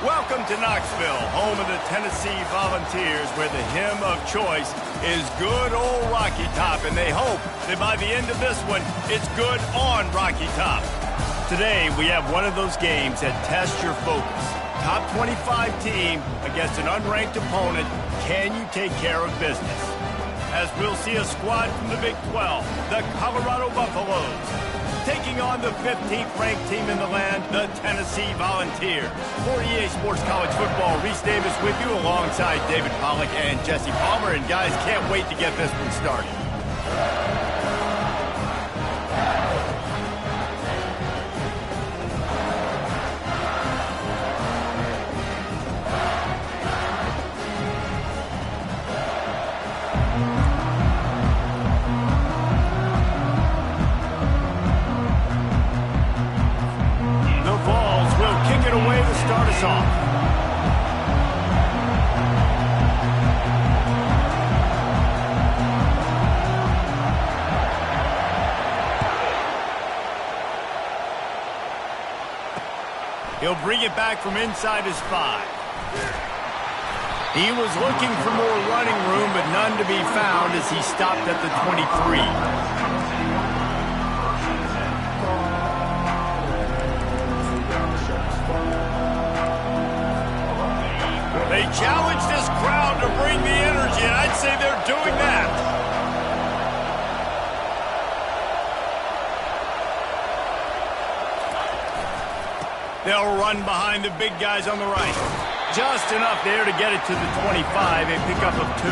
Welcome to Knoxville, home of the Tennessee Volunteers, where the hymn of choice is good old Rocky Top, and they hope that by the end of this one, it's good on Rocky Top. Today, we have one of those games that tests your focus. Top 25 team against an unranked opponent. Can you take care of business? As we'll see a squad from the Big 12, the Colorado Buffaloes, taking on the 15th ranked team in the land, the Tennessee Volunteers. For EA Sports College Football, Reese Davis with you alongside David Pollack and Jesse Palmer. And guys, can't wait to get this one started. Away to start us off. He'll bring it back from inside his 5. He was looking for more running room, but none to be found as he stopped at the 23. They challenge this crowd to bring the energy, and I'd say they're doing that. They'll run behind the big guys on the right. Just enough there to get it to the 25, a pickup of 2.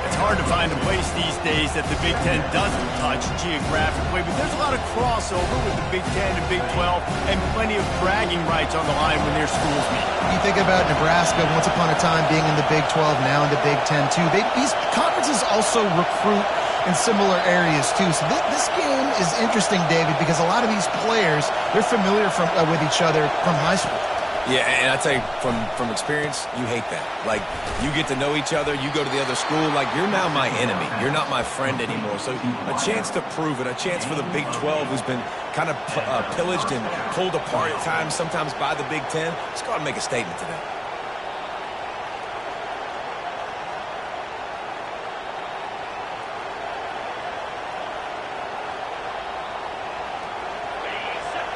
It's hard to find a place these days that the Big Ten doesn't touch geographically, but there's a lot of crossover with the Big Ten and Big 12 and plenty of bragging rights on the line when their schools meet. You think about Nebraska once upon a time being in the Big 12, now in the Big 10 too. These conferences also recruit in similar areas too. So this game is interesting, David, because a lot of these players, they're familiar with each other from high school. Yeah, and I tell you, from experience, you hate that. Like, you get to know each other, you go to the other school, like, you're now my enemy. You're not my friend anymore. So a chance to prove it, a chance for the Big 12, who's been kind of pillaged and pulled apart at times, sometimes by the Big 10. Let's go out and make a statement today.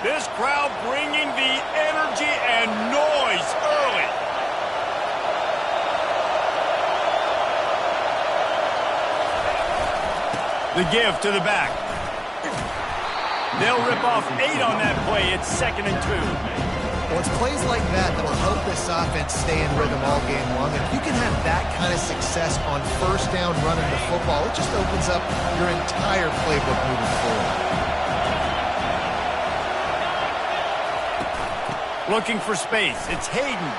This crowd bringing the energy and noise early. The give to the back. They'll rip off 8 on that play. It's 2nd and 2. Well, it's plays like that that'll help this offense stay in rhythm all game long. And if you can have that kind of success on first down running the football, it just opens up your entire playbook moving forward. Looking for space. It's Hayden.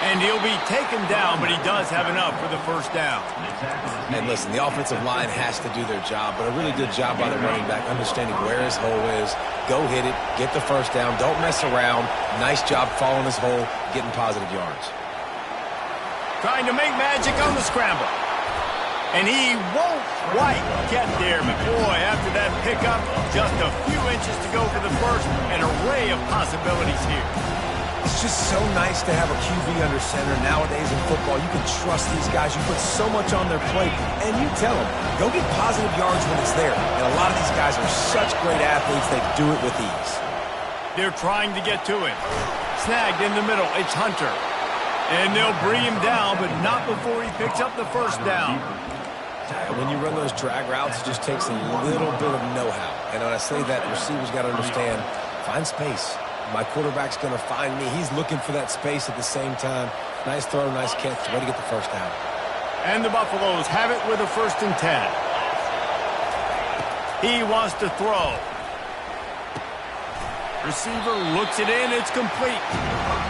And he'll be taken down, but he does have enough for the first down. And listen, the offensive line has to do their job, but a really good job by the running back, understanding where his hole is. Go hit it, get the first down, don't mess around. Nice job following his hole, getting positive yards. Trying to make magic on the scramble. And he won't quite get there, but boy, after that pickup, just a few inches to go for the first. An array of possibilities here. It's just so nice to have a QB under center nowadays in football. You can trust these guys. You put so much on their plate, and you tell them, go get positive yards when it's there. And a lot of these guys are such great athletes, they do it with ease. They're trying to get to him. Snagged in the middle. It's Hunter. And they'll bring him down, but not before he picks up the first down. When you run those drag routes, it just takes a little bit of know-how. And when I say that, receivers got to understand, find space. My quarterback's going to find me. He's looking for that space at the same time. Nice throw, nice catch. Way to get the first down. And the Buffaloes have it with a 1st and 10. He wants to throw. Receiver looks it in. It's complete.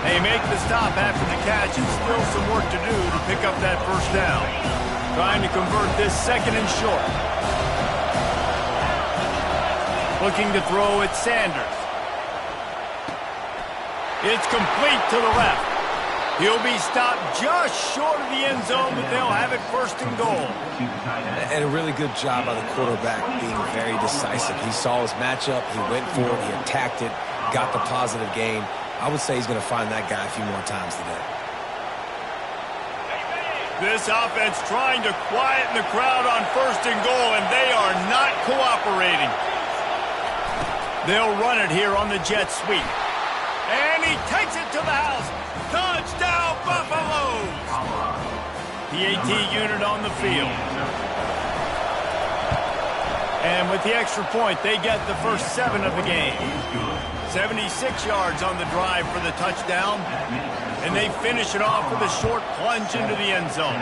They make the stop after the catch, and still some work to do to pick up that first down. Trying to convert this 2nd and short. Looking to throw at Sanders. It's complete to the left. He'll be stopped just short of the end zone, but they'll have it 1st and goal. And a really good job by the quarterback being very decisive. He saw his matchup, he went for it, he attacked it, got the positive gain. I would say he's going to find that guy a few more times today. This offense trying to quieten the crowd on 1st and goal, and they are not cooperating. They'll run it here on the jet sweep. And he takes it to the house. Touchdown, Buffaloes! PAT unit on the field. And with the extra point, they get the first 7 of the game. 76 yards on the drive for the touchdown. And they finish it off with a short plunge into the end zone.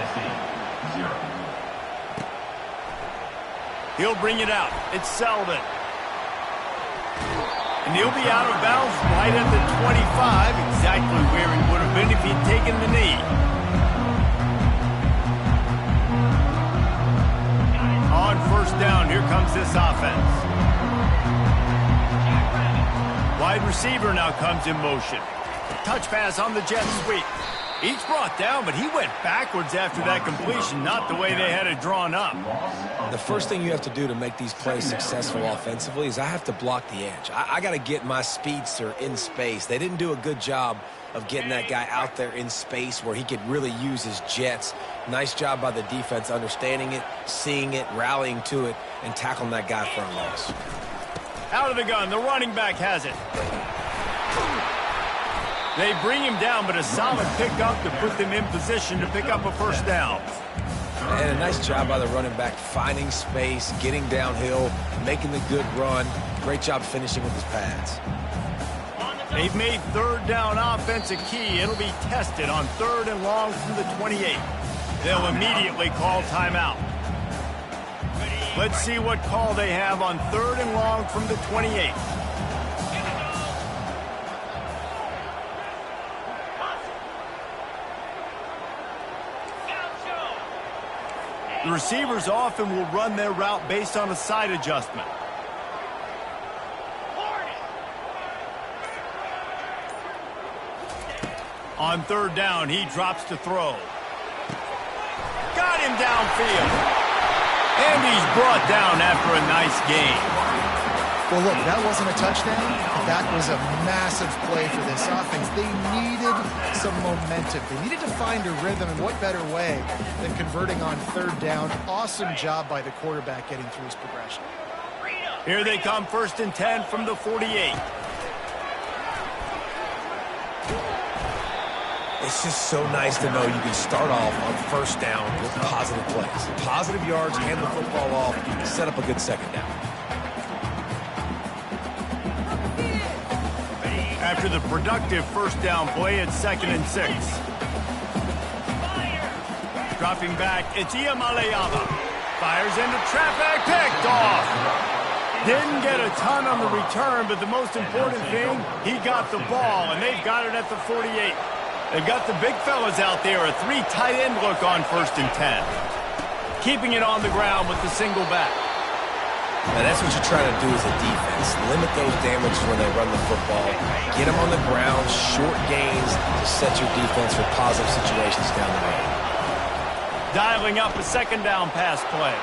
He'll bring it out. It's Selden. And he'll be out of bounds right at the 25, exactly where he would have been if he'd taken the knee. On 1st down, here comes this offense. Wide receiver now comes in motion. Touch pass on the jet sweep. Each brought down, but he went backwards after that completion, not the way they had it drawn up. The first thing you have to do to make these plays successful offensively is I have to block the edge. I got to get my speedster in space. They didn't do a good job of getting that guy out there in space where he could really use his jets. Nice job by the defense understanding it, seeing it, rallying to it, and tackling that guy for a loss. Out of the gun, the running back has it. They bring him down, but a solid pickup to put them in position to pick up a 1st down. And a nice job by the running back, finding space, getting downhill, making the good run. Great job finishing with his pads. They've made 3rd down offense a key. It'll be tested on 3rd and long from the 28. They'll immediately call timeout. Let's see what call they have on 3rd and long from the 28. The receivers often will run their route based on a side adjustment. On 3rd down, he drops to throw. Got him downfield. And he's brought down after a nice gain. Well, look, that wasn't a touchdown. That was a massive play for this offense. They needed some momentum. They needed to find a rhythm, and what better way than converting on 3rd down. Awesome job by the quarterback getting through his progression. Here they come, 1st and 10 from the 48. It's just so nice to know you can start off on 1st down with positive plays. Positive yards, hand the football off, set up a good 2nd down. After the productive 1st down play, it's 2nd and 6. Dropping back, it's Ncaa. Fires into traffic, picked off. Didn't get a ton on the return, but the most important thing, he got the ball, and they've got it at the 48. They've got the big fellas out there, a 3 tight end look on 1st and 10. Keeping it on the ground with the single back. Now that's what you try to do as a defense. Limit those damages when they run the football. Get them on the ground, short gains to set your defense for positive situations down the road. Dialing up a 2nd down pass play.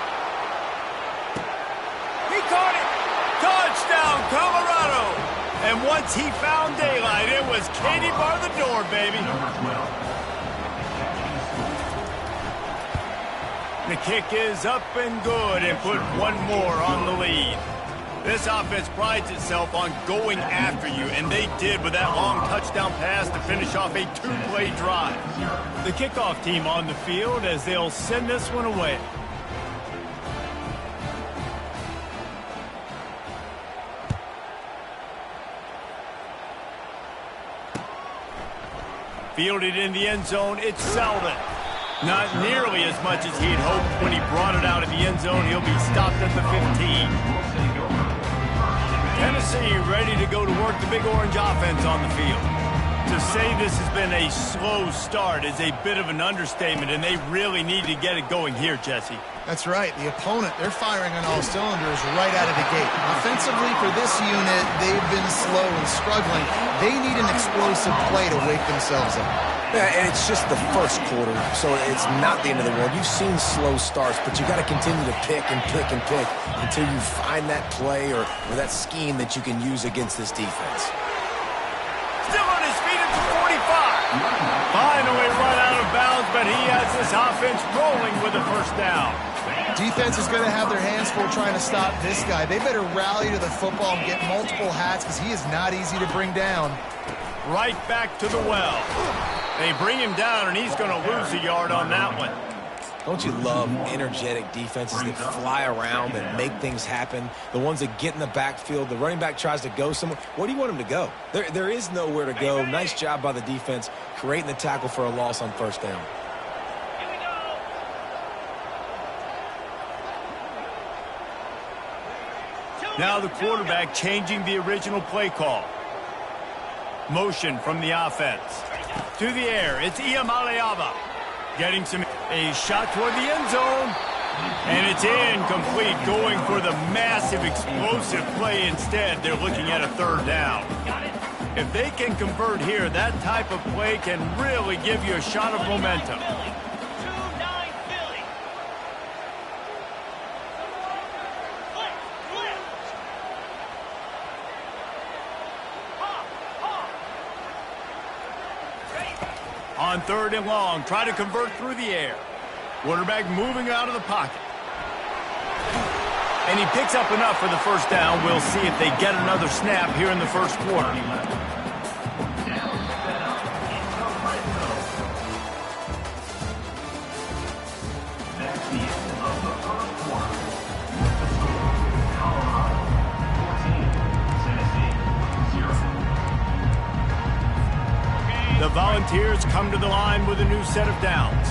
He caught it! Touchdown, Colorado! And once he found daylight, it was Katie bar the door, baby. The kick is up and good and put one more on the lead. This offense prides itself on going after you, and they did with that long touchdown pass to finish off a 2-play drive. The kickoff team on the field as they'll send this one away. Fielded in the end zone, it's Selden. Not nearly as much as he'd hoped when he brought it out of the end zone. He'll be stopped at the 15. Tennessee ready to go to work the Big Orange offense on the field. To say this has been a slow start is a bit of an understatement, and they really need to get it going here, Jesse. That's right. The opponent, they're firing on all cylinders right out of the gate. Offensively, for this unit, they've been slow and struggling. They need an explosive play to wake themselves up. Yeah, and it's just the first quarter, so it's not the end of the world. You've seen slow starts, but you got to continue to pick and pick and pick until you find that play or that scheme that you can use against this defense. Still on his gets this offense rolling with a first down. Defense is going to have their hands full trying to stop this guy. They better rally to the football and get multiple hats because he is not easy to bring down. Right back to the well. They bring him down, and he's going to lose a yard on that one. Don't you love energetic defenses that fly around and make things happen? The ones that get in the backfield, the running back tries to go somewhere. Where do you want him to go? There is nowhere to go. Nice job by the defense creating the tackle for a loss on first down. Now the quarterback changing the original play call. Motion from the offense. To the air, it's Ncaa. Getting a shot toward the end zone. And it's incomplete, going for the massive explosive play instead. They're looking at a third down. If they can convert here, that type of play can really give you a shot of momentum. On third and long, try to convert through the air. Quarterback moving out of the pocket. And he picks up enough for the first down. We'll see if they get another snap here in the first quarter. The Volunteers come to the line with a new set of downs.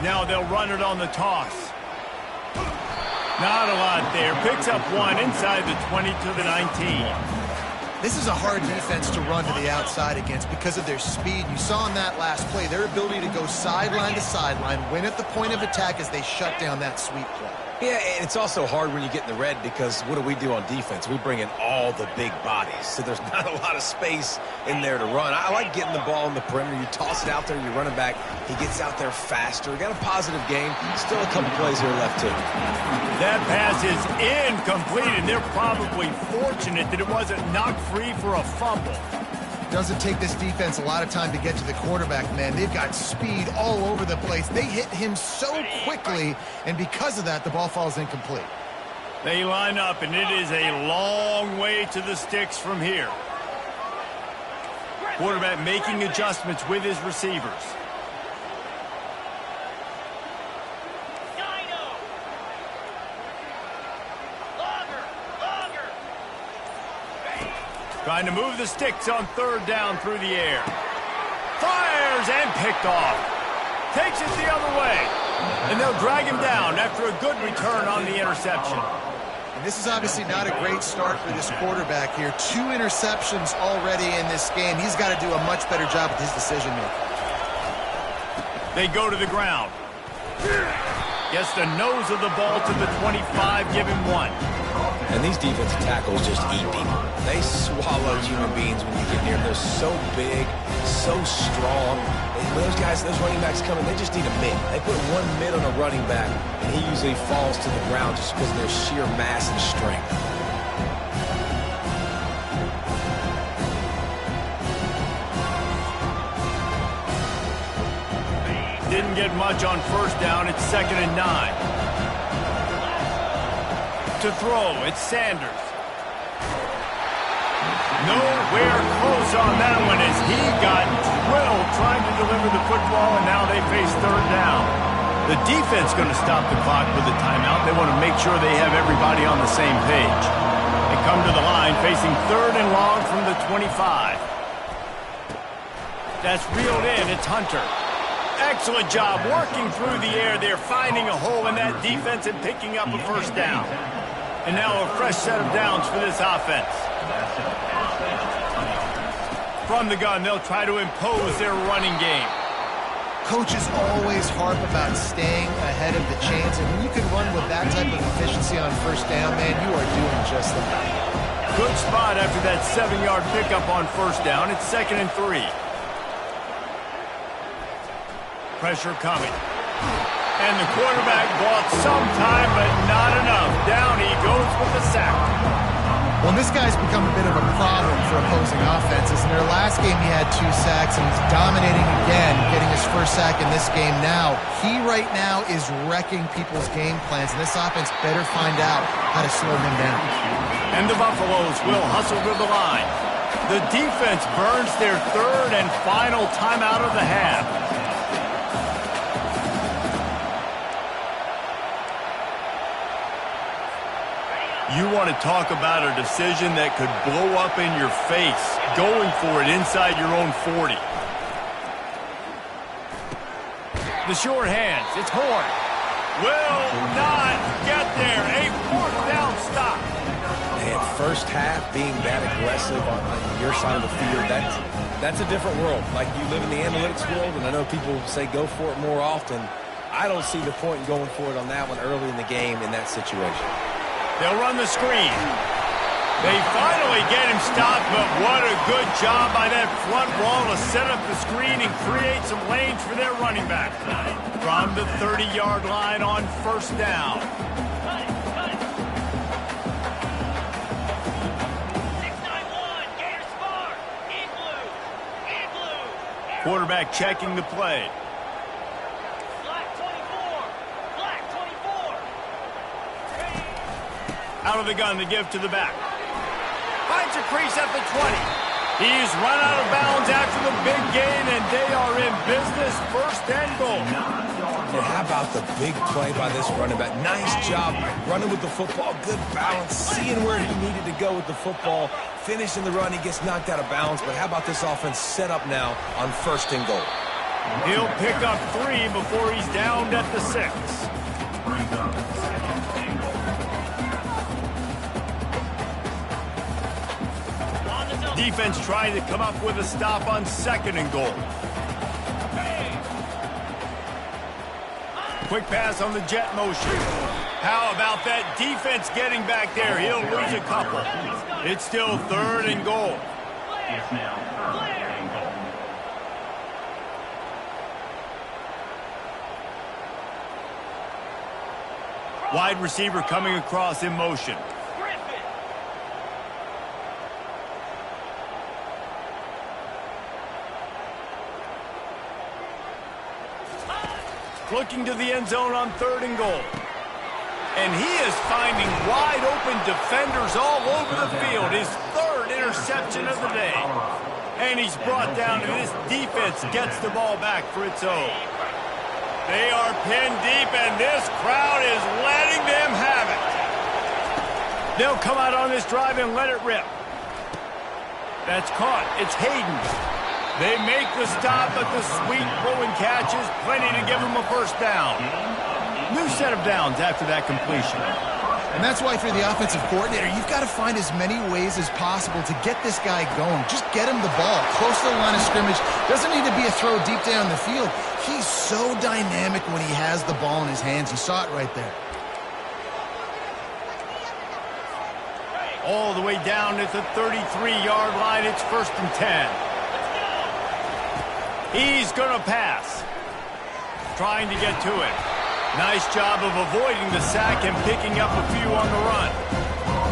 Now they'll run it on the toss. Not a lot there. Picks up one inside the 20 to the 19. This is a hard defense to run to the outside against because of their speed. You saw in that last play their ability to go sideline to sideline, win at the point of attack as they shut down that sweep play. Yeah, and it's also hard when you get in the red because what do on defense? We bring in all the big bodies, so there's not a lot of space in there to run. I like getting the ball in the perimeter. You toss it out there, you run it back. He gets out there faster. We got a positive game. Still a couple plays here left, too. That pass is incomplete, and they're probably fortunate that it wasn't knocked free for a fumble. Doesn't take this defense a lot of time to get to the quarterback, man. They've got speed all over the place. They hit him so quickly, and because of that, the ball falls incomplete. They line up, and it is a long way to the sticks from here. Quarterback making adjustments with his receivers. Trying to move the sticks on third down through the air. Fires and picked off. Takes it the other way. And they'll drag him down after a good return on the interception. And this is obviously not a great start for this quarterback here. 2 interceptions already in this game. He's got to do a much better job with his decision-making. They go to the ground. Gets the nose of the ball to the 25, give him 1. And these defensive tackles just eat people. They swallow human beings when you get near them. They're so big, so strong. When those guys, those running backs come in, they just need a mid. They put one mid on a running back, and he usually falls to the ground just because of their sheer mass and strength. Didn't get much on first down. It's 2nd and 9. To throw, it's Sanders. Nowhere close on that one as he got drilled trying to deliver the football, and now they face third down. The defense going to stop the clock with a timeout. They want to make sure they have everybody on the same page. They come to the line facing third and long from the 25. That's reeled in. It's Hunter. Excellent job working through the air there, finding a hole in that defense and picking up a first down. And now a fresh set of downs for this offense. From the gun, they'll try to impose their running game. Coaches always harp about staying ahead of the chains, and when you can run with that type of efficiency on first down, man, you are doing just that. Good spot after that 7-yard pickup on first down. It's 2nd and 3. Pressure coming. And the quarterback bought some time, but not enough. Down he goes with the sack. Well, this guy's become a bit of a problem for opposing offenses. In their last game, he had 2 sacks, and he's dominating again, getting his first sack in this game now. He right now is wrecking people's game plans, and this offense better find out how to slow him down. And the Buffaloes will hustle to the line. The defense burns their third and final timeout of the half. You want to talk about a decision that could blow up in your face, going for it inside your own 40. The short hands, it's Horn. Will not get there. A 4th down stop. And first half being that aggressive on your side of the field, that's a different world. Like, you live in the analytics world, and I know people say go for it more often. I don't see the point in going for it on that one early in the game in that situation. They'll run the screen. They finally get him stopped, but what a good job by that front wall to set up the screen and create some lanes for their running back. From the 30-yard line on 1st down. Quarterback checking the play. Out of the gun to give to the back. Finds a crease at the 20. He's run out of bounds after the big gain, and they are in business. 1st and goal. And how about the big play by this running back? Nice job running with the football. Good balance. Seeing where he needed to go with the football. Finishing the run. He gets knocked out of bounds. But how about this offense set up now on 1st and goal? He'll pick up 3 before he's downed at the 6. Defense trying to come up with a stop on 2nd and goal. Quick pass on the jet motion. How about that defense getting back there? He'll lose a couple. It's still 3rd and goal. Wide receiver coming across in motion. Looking to the end zone on 3rd and goal. And he is finding wide open defenders all over the field. His 3rd interception of the day. And he's brought down, and this defense gets the ball back for its own. They are pinned deep, and this crowd is letting them have it. They'll come out on this drive and let it rip. That's caught. It's Hayden. They make the stop, but the sweet throwing catch is plenty to give them a 1st down. New set of downs after that completion. And that's why for the offensive coordinator, you've got to find as many ways as possible to get this guy going. Just get him the ball close to the line of scrimmage. Doesn't need to be a throw deep down the field. He's so dynamic when he has the ball in his hands. You saw it right there. All the way down at the 33-yard line. It's 1st and 10. He's going to pass. Trying to get to it. Nice job of avoiding the sack and picking up a few on the run.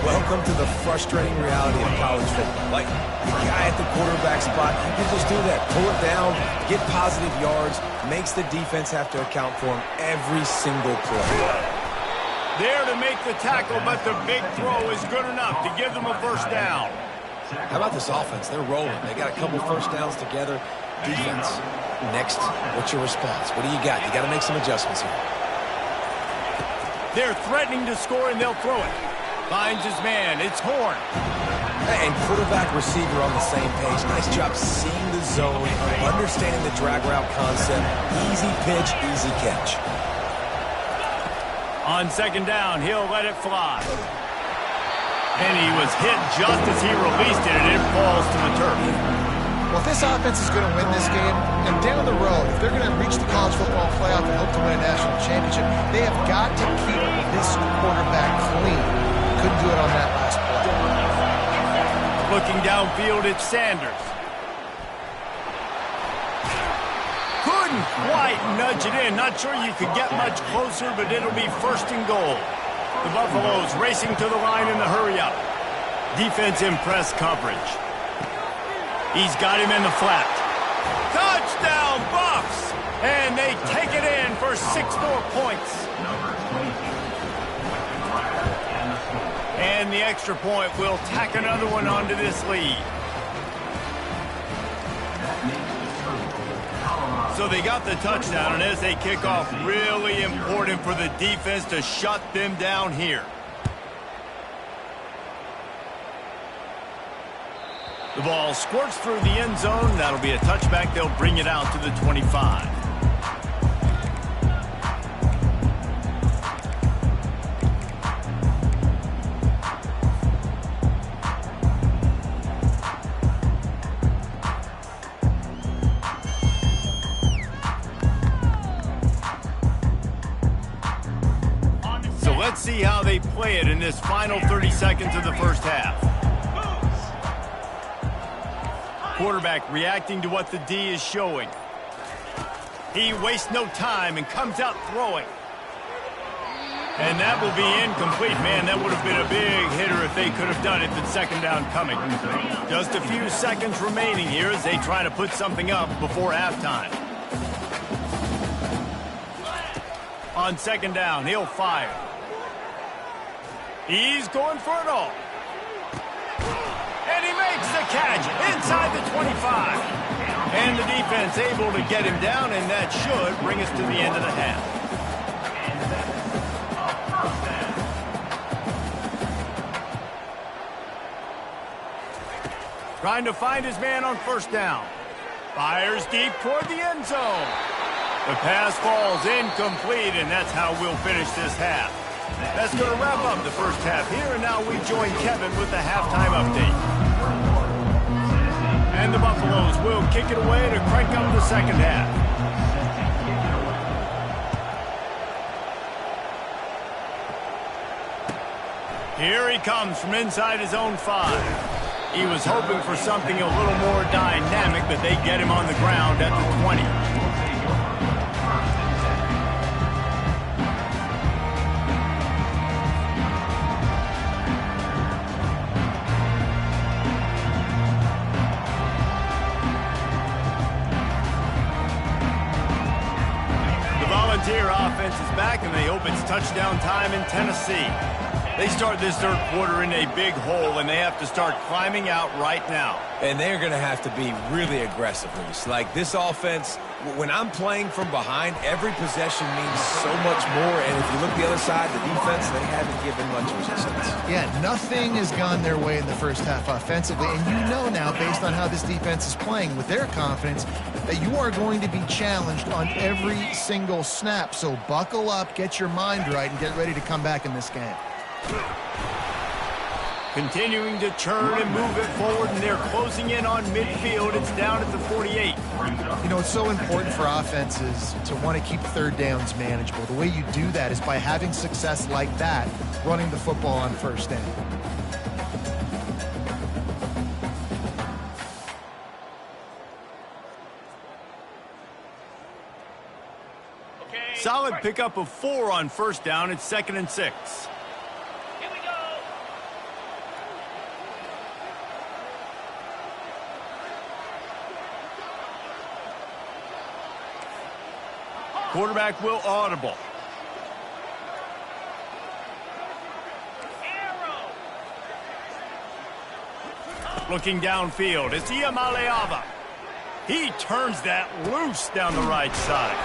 Welcome to the frustrating reality of college football. Like, the guy at the quarterback spot, he can just do that. Pull it down, get positive yards, makes the defense have to account for him every single play. There to make the tackle, but the big throw is good enough to give them a 1st down. How about this offense? They're rolling. They got a couple 1st downs together. Defense, next, what's your response? What do you got? You got to make some adjustments here. They're threatening to score, and they'll throw it. Finds his man. It's Horn. And quarterback, receiver on the same page. Nice job seeing the zone, understanding the drag route concept. Easy pitch, easy catch. On 2nd down, he'll let it fly. And he was hit just as he released it, and it falls to the turf. Well, if this offense is going to win this game, and down the road, if they're going to reach the college football playoff and hope to win a national championship, they have got to keep this quarterback clean. Couldn't do it on that last play. Looking downfield, it's Sanders. Couldn't quite nudge it in. Not sure you could get much closer, but it'll be 1st and goal. The Buffaloes racing to the line in the hurry-up. Defense in press coverage. He's got him in the flat. Touchdown, Buffs! And they take it in for 6 more points. And the extra point will tack another one onto this lead. So they got the touchdown, and as they kick off, really important for the defense to shut them down here. The ball squirts through the end zone. That'll be a touchback. They'll bring it out to the 25. So let's see how they play it in this final 30 seconds of the first half. Quarterback reacting to what the D is showing. He wastes no time and comes out throwing. And that will be incomplete. Man, that would have been a big hitter if they could have done it with second down coming. Just a few seconds remaining here as they try to put something up before halftime. On second down, he'll fire. He's going for it all. And he makes the catch inside the 25. And the defense able to get him down, and that should bring us to the end of the half. Trying to find his man on first down. Fires deep toward the end zone. The pass falls incomplete, and that's how we'll finish this half. That's going to wrap up the first half here, and now we join Kevin with the halftime update. And the Buffaloes will kick it away to crank up the second half. Here he comes from inside his own 5. He was hoping for something a little more dynamic, but they get him on the ground at the 20. Volunteer offense is back, and they hope it's touchdown time in Tennessee. They start this third quarter in a big hole, and they have to start climbing out right now. And they're going to have to be really aggressive, Reese. Like, this offense, when I'm playing from behind, every possession means so much more. And if you look the other side, the defense, they haven't given much resistance. Yeah, nothing has gone their way in the first half offensively. And you know now, based on how this defense is playing with their confidence, that you are going to be challenged on every single snap. So buckle up, get your mind right, and get ready to come back in this game. Continuing to turn and move it forward, and they're closing in on midfield. It's down at the 48. You know, it's so important for offenses to want to keep third downs manageable. The way you do that is by having success like that, running the football on first down. Solid pickup of 4 on first down. It's 2nd and 6. Quarterback will audible. Looking downfield, it's Ncaa. He turns that loose down the right side.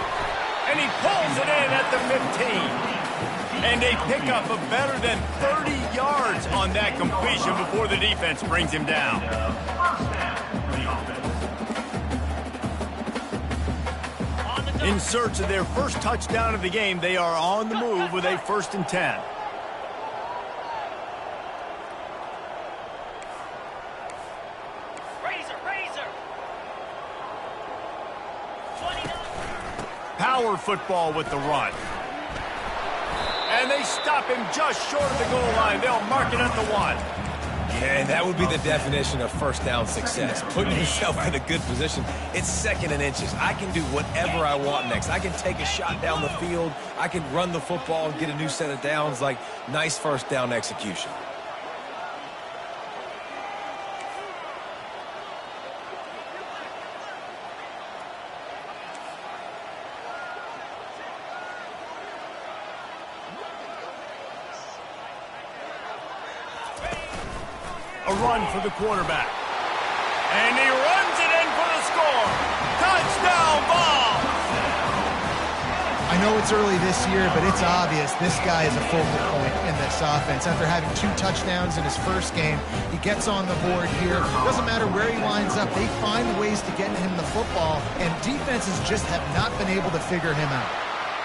And he pulls it in at the 15. And they pick up a better than 30 yards on that completion before the defense brings him down. In search of their first touchdown of the game, they are on the move with a 1st and 10. Power football with the run. And they stop him just short of the goal line. They'll mark it at the 1. Yeah, and that would be the definition of first down success. Putting yourself in a good position. It's 2nd and inches. I can do whatever I want next. I can take a shot down the field. I can run the football and get a new set of downs. Like, nice first down execution. A run for the quarterback. And he runs it in for the score. Touchdown ball. I know it's early this year, but it's obvious this guy is a focal point in this offense. After having 2 touchdowns in his first game, he gets on the board here. Doesn't matter where he lines up, they find ways to get him the football, and defenses just have not been able to figure him out.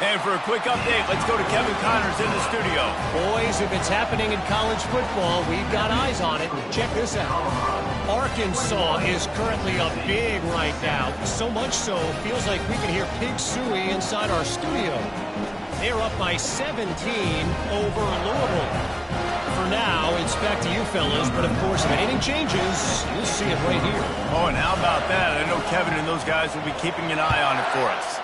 And for a quick update, let's go to Kevin Connors in the studio. Boys, if it's happening in college football, we've got eyes on it. Check this out. Arkansas is currently up big right now. So much so, feels like we can hear Pig Suey inside our studio. They're up by 17 over Louisville. For now, it's back to you fellas, but of course, if anything changes, you'll see it right here. Oh, and how about that? I know Kevin and those guys will be keeping an eye on it for us.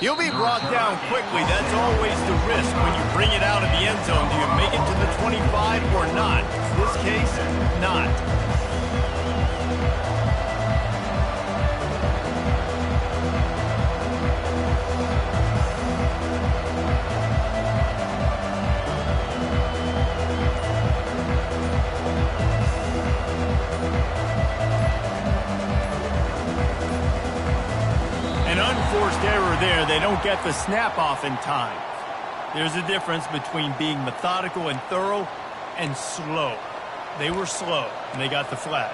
He'll be brought down quickly. That's always the risk when you bring it out of the end zone. Do you make it to the 25 or not? In this case, not. Unforced error there. They don't get the snap off in time. There's a difference between being methodical and thorough and slow. They were slow, and they got the flag.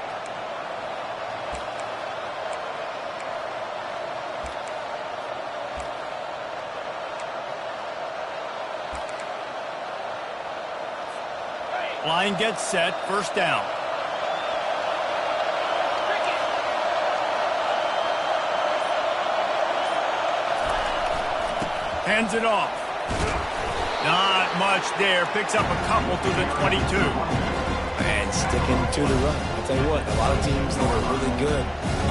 Line gets set, first down. Hands it off. Not much there. Picks up a couple to the 22. And sticking to the run. I'll tell you what, a lot of teams that are really good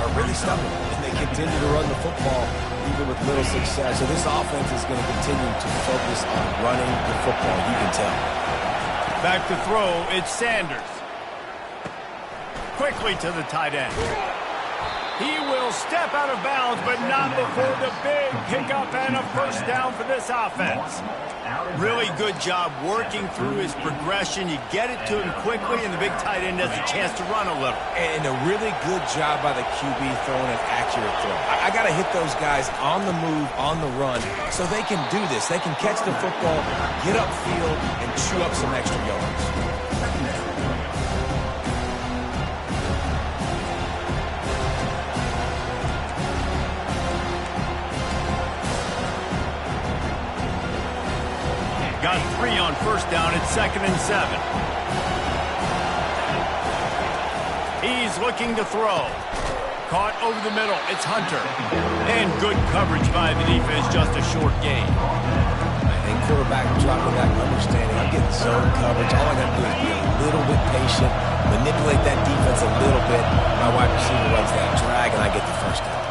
are really stubborn, and they continue to run the football even with little success. So this offense is going to continue to focus on running the football. You can tell. Back to throw. It's Sanders. Quickly to the tight end. He will step out of bounds, but not before the big pickup and a first down for this offense. Really good job working through his progression. You get it to him quickly, and the big tight end has a chance to run a little. And a really good job by the QB throwing an accurate throw. I got to hit those guys on the move, on the run, so they can do this. They can catch the football, get upfield, and chew up some extra yards. Got 3 on first down. It's 2nd and 7. He's looking to throw. Caught over the middle. It's Hunter. And good coverage by the defense. Just a short gain. And quarterback dropping that understanding. I'm getting zone coverage. All I got to do is be a little bit patient, manipulate that defense a little bit. My wide receiver runs that drag, and I get the first down.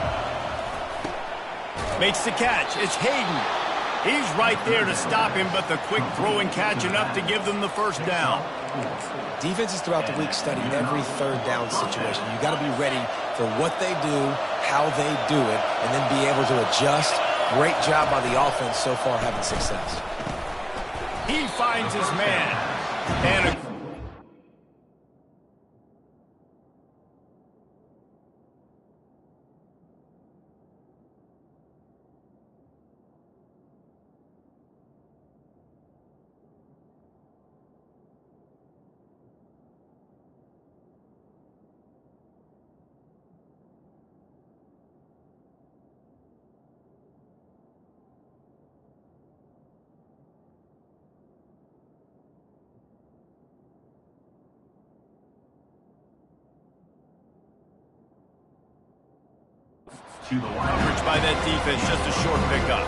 Makes the catch. It's Hayden. He's right there to stop him, but the quick throw and catch enough to give them the first down. Defenses throughout the week study every third down situation. You got to be ready for what they do, how they do it, and then be able to adjust. Great job by the offense so far having success. He finds his man. And coverage by that defense, just a short pickup.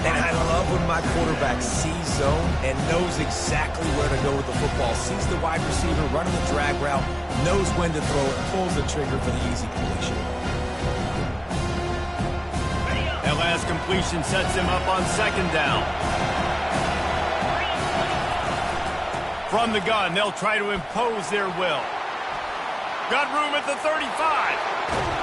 And I love when my quarterback sees zone and knows exactly where to go with the football. Sees the wide receiver running the drag route, knows when to throw it, pulls the trigger for the easy completion. That last completion sets him up on 2nd down. From the gun, they'll try to impose their will. Got room at the 35.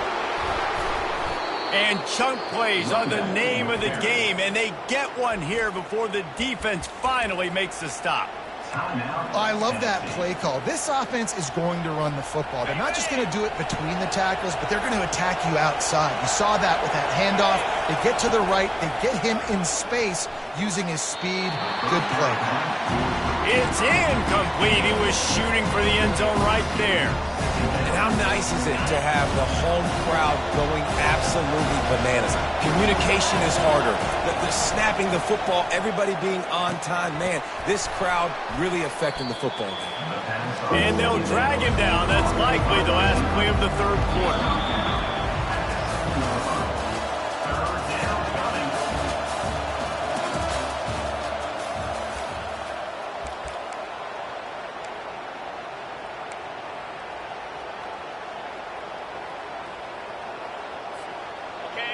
And chunk plays are the name of the game, and they get one here before the defense finally makes a stop. I love that play call. This offense is going to run the football. They're not just going to do it between the tackles, but they're going to attack you outside. You saw that with that handoff. They get to the right. They get him in space using his speed. Good play. It's incomplete. He was shooting for the end zone right there. And how nice is it to have the home crowd going absolutely bananas? Communication is harder. The snapping the football, everybody being on time. Man, this crowd really affecting the football game. And they'll drag him down. That's likely the last play of the third quarter.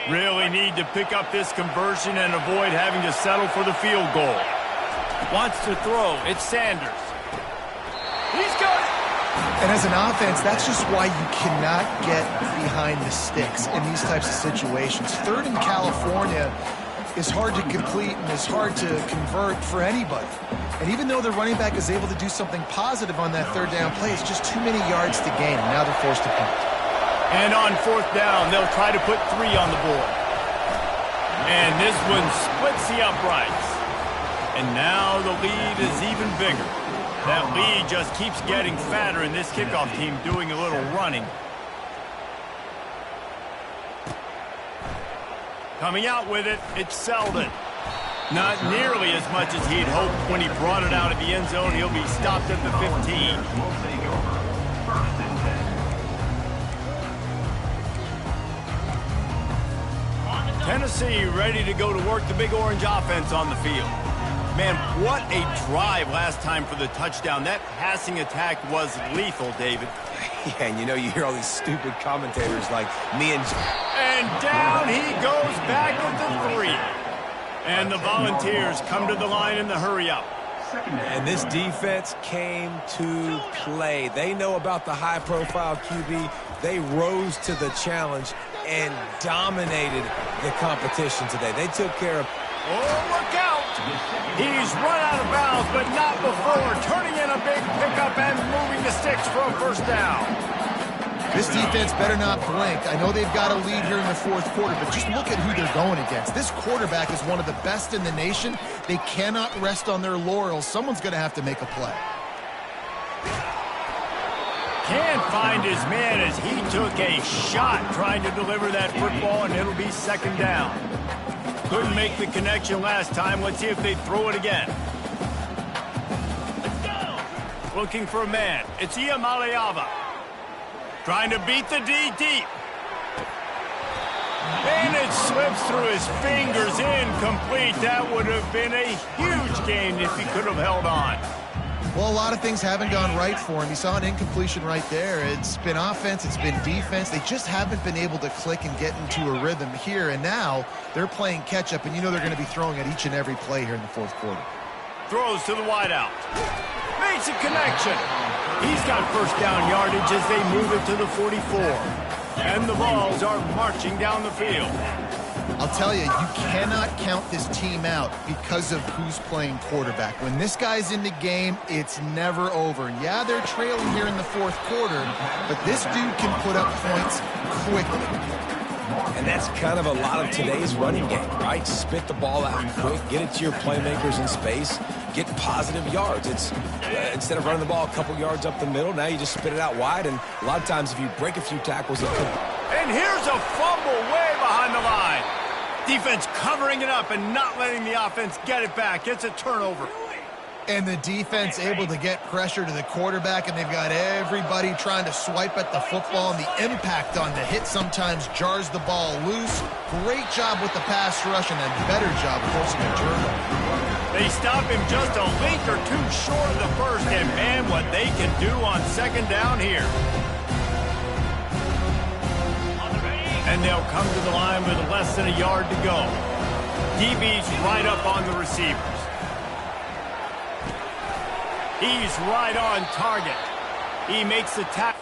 Really need to pick up this conversion and avoid having to settle for the field goal. Wants to throw. It's Sanders. He's got it. And as an offense, that's just why you cannot get behind the sticks in these types of situations. Third in California is hard to complete and is hard to convert for anybody. And even though the running back is able to do something positive on that third down play, it's just too many yards to gain, and now they're forced to punt. And on fourth down, they'll try to put 3 on the board. And this one splits the uprights. And now the lead is even bigger. That lead just keeps getting fatter, and this kickoff team doing a little running. Coming out with it, it's Selden. Not nearly as much as he'd hoped when he brought it out of the end zone. He'll be stopped at the 15. Tennessee ready to go to work the Big Orange offense on the field. Man, what a drive last time for the touchdown. That passing attack was lethal, David. Yeah, and you know, you hear all these stupid commentators like me and... And down he goes back at the 3. And the Volunteers come to the line in the hurry-up. And this defense came to play. They know about the high-profile QB. They rose to the challenge and dominated the competition today. They took care of... Oh, look out! He's run out of bounds, but not before. Turning in a big pickup and moving the sticks for a first down. This defense better not blink. I know they've got a lead here in the fourth quarter, but just look at who they're going against. This quarterback is one of the best in the nation. They cannot rest on their laurels. Someone's going to have to make a play. Can't find his man as he took a shot trying to deliver that football, and it'll be second down. Couldn't make the connection last time. Let's see if they throw it again. Let's go. Looking for a man. It's Ncaa. Trying to beat the D deep. And it slips through his fingers, incomplete. That would have been a huge gain if he could have held on. Well, a lot of things haven't gone right for him. You saw an incompletion right there. It's been offense, it's been defense. They just haven't been able to click and get into a rhythm here. And now they're playing catch-up, and you know they're going to be throwing at each and every play here in the fourth quarter. Throws to the wideout. Makes a connection. He's got first down yardage as they move it to the 44. And the balls are marching down the field. I'll tell you, you cannot count this team out because of who's playing quarterback. When this guy's in the game, it's never over. And yeah, they're trailing here in the fourth quarter, but this dude can put up points quickly. And that's kind of a lot of today's running game, right? Spit the ball out quick, get it to your playmakers in space, get positive yards. It's instead of running the ball a couple yards up the middle, now you just spit it out wide, and a lot of times if you break a few tackles, it could... And here's a fumble way behind the line. Defense covering it up and not letting the offense get it back. It's a turnover. And the defense able to get pressure to the quarterback, and they've got everybody trying to swipe at the football, and the impact on the hit sometimes jars the ball loose. Great job with the pass rush, and a better job forcing a turnover. They stop him just a link or two short of the first, and man, what they can do on second down here. And they'll come to the line with less than a yard to go. DB's right up on the receivers. He's right on target. He makes the tackle.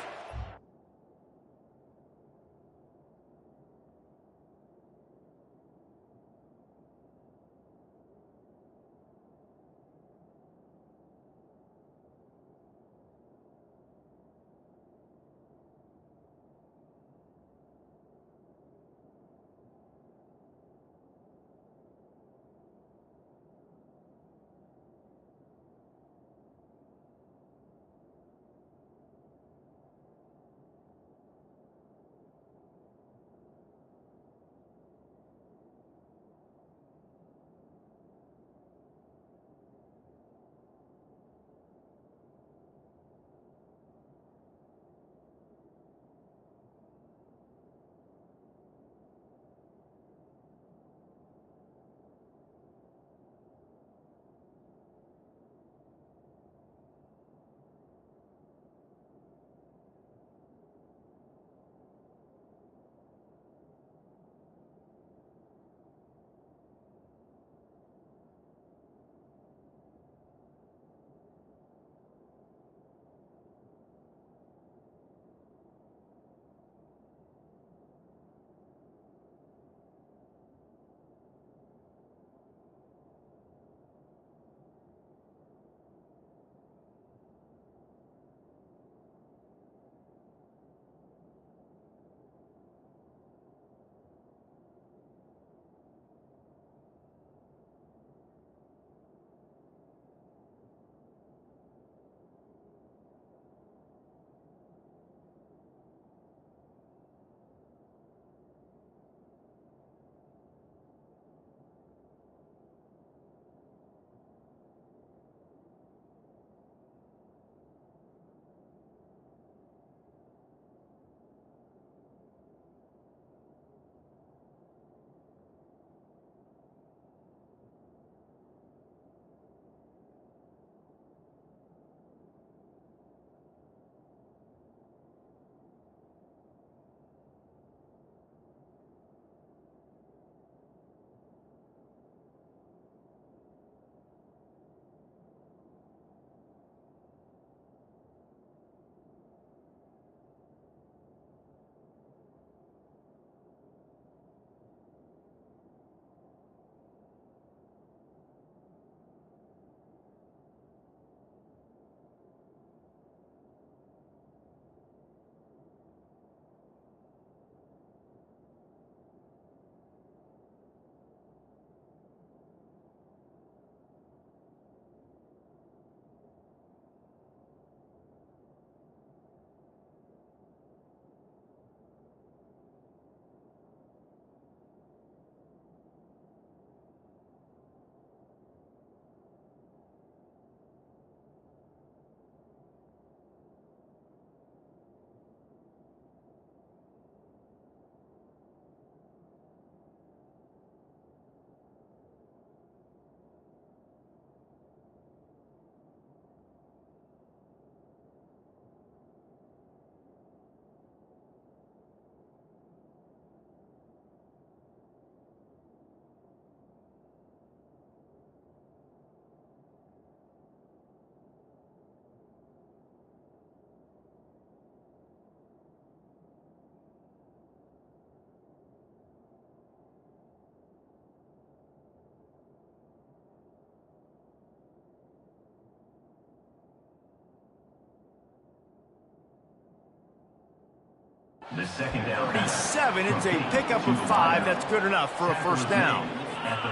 The second down. 7, it's a pickup of 5. That's good enough for a first down.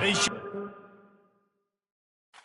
They